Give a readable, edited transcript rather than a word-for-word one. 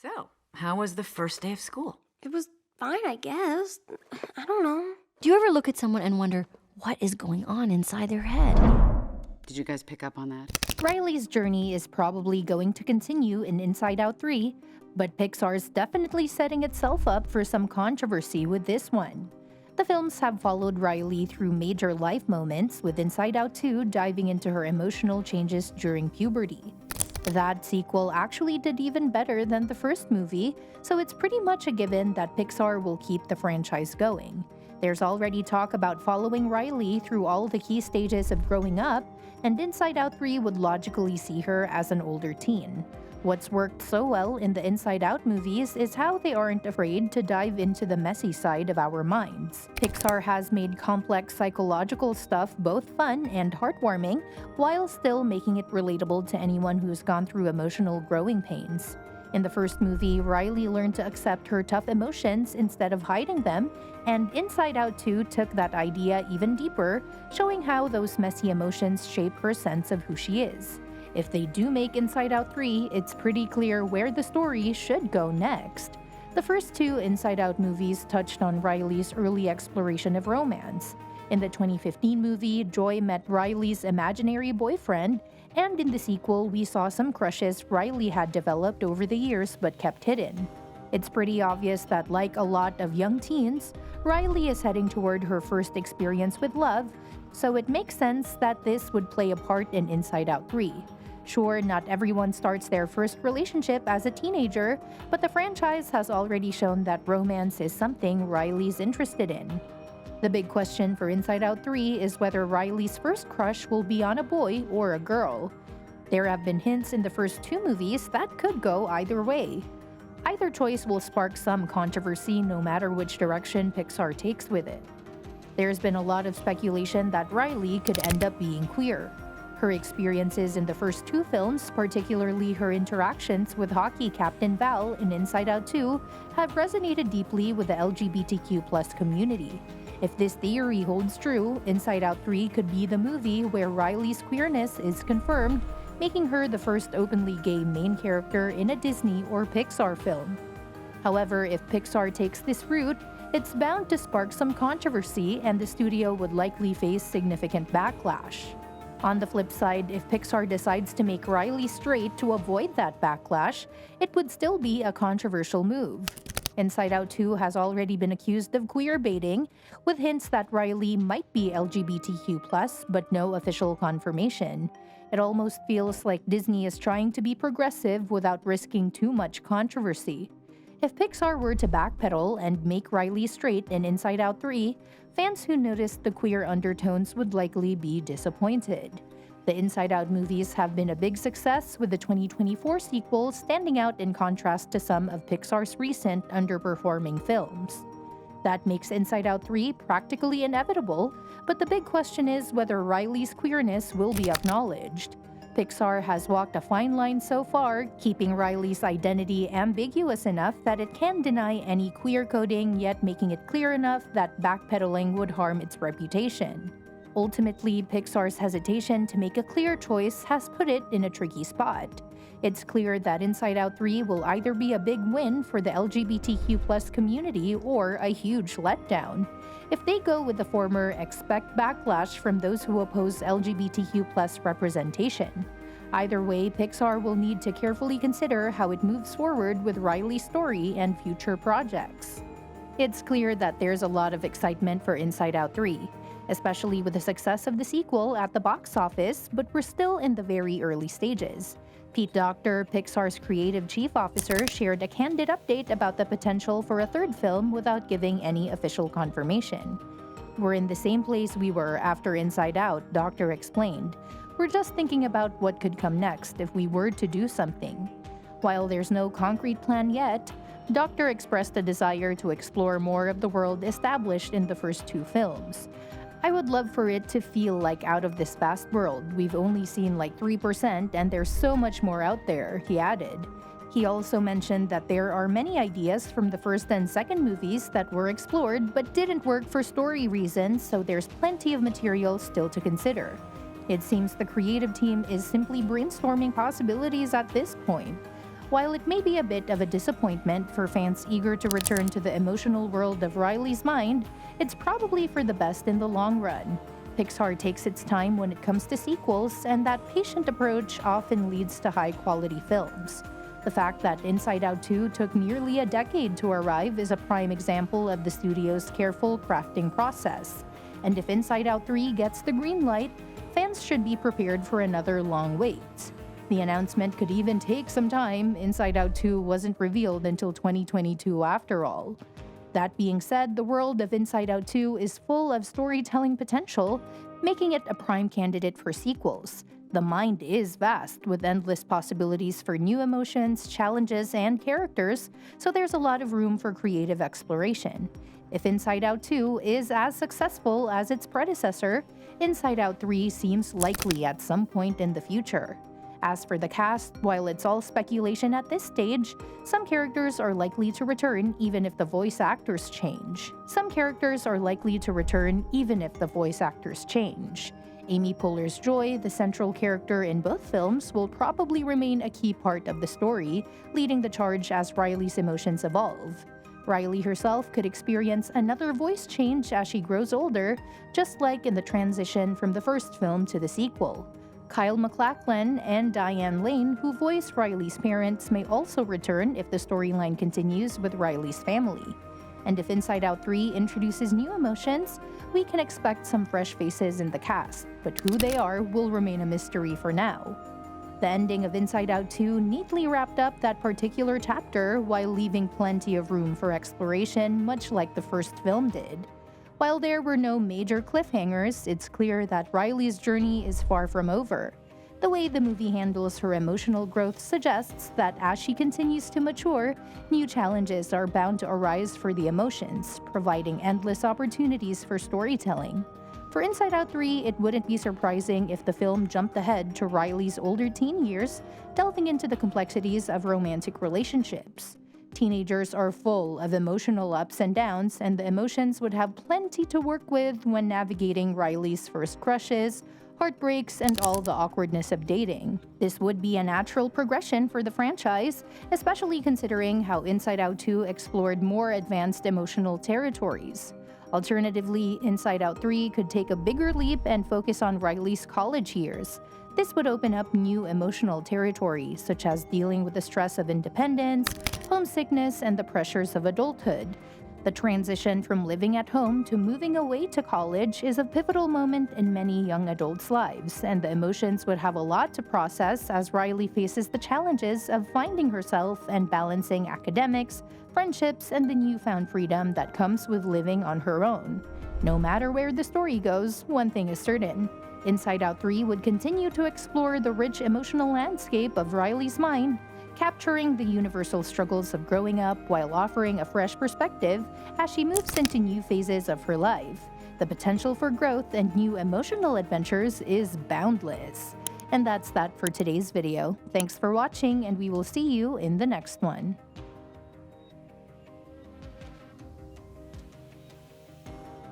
So, how was the first day of school? It was fine, I guess. I don't know. Do you ever look at someone and wonder what is going on inside their head? Did you guys pick up on that? Riley's journey is probably going to continue in Inside Out 3, but Pixar's definitely setting itself up for some controversy with this one. The films have followed Riley through major life moments, with Inside Out 2 diving into her emotional changes during puberty. That sequel actually did even better than the first movie, so it's pretty much a given that Pixar will keep the franchise going. There's already talk about following Riley through all the key stages of growing up, and Inside Out 3 would logically see her as an older teen. What's worked so well in the Inside Out movies is how they aren't afraid to dive into the messy side of our minds. Pixar has made complex psychological stuff both fun and heartwarming, while still making it relatable to anyone who's gone through emotional growing pains. In the first movie, Riley learned to accept her tough emotions instead of hiding them, and Inside Out 2 took that idea even deeper, showing how those messy emotions shape her sense of who she is. If they do make Inside Out 3, it's pretty clear where the story should go next. The first two Inside Out movies touched on Riley's early exploration of romance. In the 2015 movie, Joy met Riley's imaginary boyfriend, and in the sequel, we saw some crushes Riley had developed over the years but kept hidden. It's pretty obvious that, like a lot of young teens, Riley is heading toward her first experience with love, so it makes sense that this would play a part in Inside Out 3. Sure, not everyone starts their first relationship as a teenager, but the franchise has already shown that romance is something Riley's interested in. The big question for Inside Out 3 is whether Riley's first crush will be on a boy or a girl. There have been hints in the first two movies that could go either way. Either choice will spark some controversy no matter which direction Pixar takes with it. There's been a lot of speculation that Riley could end up being queer. Her experiences in the first two films, particularly her interactions with hockey captain Val in Inside Out 2, have resonated deeply with the LGBTQ+ community. If this theory holds true, Inside Out 3 could be the movie where Riley's queerness is confirmed, making her the first openly gay main character in a Disney or Pixar film. However, if Pixar takes this route, it's bound to spark some controversy, and the studio would likely face significant backlash. On the flip side, if Pixar decides to make Riley straight to avoid that backlash, it would still be a controversial move. Inside Out 2 has already been accused of queer baiting, with hints that Riley might be LGBTQ+, but no official confirmation. It almost feels like Disney is trying to be progressive without risking too much controversy. If Pixar were to backpedal and make Riley straight in Inside Out 3, fans who noticed the queer undertones would likely be disappointed. The Inside Out movies have been a big success, with the 2024 sequel standing out in contrast to some of Pixar's recent underperforming films. That makes Inside Out 3 practically inevitable, but the big question is whether Riley's queerness will be acknowledged. Pixar has walked a fine line so far, keeping Riley's identity ambiguous enough that it can deny any queer coding, yet making it clear enough that backpedaling would harm its reputation. Ultimately, Pixar's hesitation to make a clear choice has put it in a tricky spot. It's clear that Inside Out 3 will either be a big win for the LGBTQ+ community or a huge letdown. If they go with the former, expect backlash from those who oppose LGBTQ+ representation. Either way, Pixar will need to carefully consider how it moves forward with Riley's story and future projects. It's clear that there's a lot of excitement for Inside Out 3, especially with the success of the sequel at the box office, but we're still in the very early stages. Pete Docter, Pixar's creative chief officer, shared a candid update about the potential for a third film without giving any official confirmation. "We're in the same place we were after Inside Out," Docter explained. "We're just thinking about what could come next if we were to do something." While there's no concrete plan yet, Docter expressed a desire to explore more of the world established in the first two films. "I would love for it to feel like out of this vast world. We've only seen like 3% and there's so much more out there," he added. He also mentioned that there are many ideas from the first and second movies that were explored but didn't work for story reasons, so there's plenty of material still to consider. It seems the creative team is simply brainstorming possibilities at this point. While it may be a bit of a disappointment for fans eager to return to the emotional world of Riley's mind, it's probably for the best in the long run. Pixar takes its time when it comes to sequels, and that patient approach often leads to high-quality films. The fact that Inside Out 2 took nearly a decade to arrive is a prime example of the studio's careful crafting process. And if Inside Out 3 gets the green light, fans should be prepared for another long wait. The announcement could even take some time. Inside Out 2 wasn't revealed until 2022 after all. That being said, the world of Inside Out 2 is full of storytelling potential, making it a prime candidate for sequels. The mind is vast, with endless possibilities for new emotions, challenges, and characters, so there's a lot of room for creative exploration. If Inside Out 2 is as successful as its predecessor, Inside Out 3 seems likely at some point in the future. As for the cast, while it's all speculation at this stage, some characters are likely to return even if the voice actors change. Amy Poehler's Joy, the central character in both films, will probably remain a key part of the story, leading the charge as Riley's emotions evolve. Riley herself could experience another voice change as she grows older, just like in the transition from the first film to the sequel. Kyle MacLachlan and Diane Lane, who voice Riley's parents, may also return if the storyline continues with Riley's family. And if Inside Out 3 introduces new emotions, we can expect some fresh faces in the cast, but who they are will remain a mystery for now. The ending of Inside Out 2 neatly wrapped up that particular chapter while leaving plenty of room for exploration, much like the first film did. While there were no major cliffhangers, it's clear that Riley's journey is far from over. The way the movie handles her emotional growth suggests that as she continues to mature, new challenges are bound to arise for the emotions, providing endless opportunities for storytelling. For Inside Out 3, it wouldn't be surprising if the film jumped ahead to Riley's older teen years, delving into the complexities of romantic relationships. Teenagers are full of emotional ups and downs, and the emotions would have plenty to work with when navigating Riley's first crushes, heartbreaks, and all the awkwardness of dating. This would be a natural progression for the franchise, especially considering how Inside Out 2 explored more advanced emotional territories. Alternatively, Inside Out 3 could take a bigger leap and focus on Riley's college years. This would open up new emotional territory, such as dealing with the stress of independence, homesickness, and the pressures of adulthood. The transition from living at home to moving away to college is a pivotal moment in many young adults' lives, and the emotions would have a lot to process as Riley faces the challenges of finding herself and balancing academics, friendships, and the newfound freedom that comes with living on her own. No matter where the story goes, one thing is certain. Inside Out 3 would continue to explore the rich emotional landscape of Riley's mind, capturing the universal struggles of growing up while offering a fresh perspective as she moves into new phases of her life. The potential for growth and new emotional adventures is boundless. And that's that for today's video. Thanks for watching, and we will see you in the next one.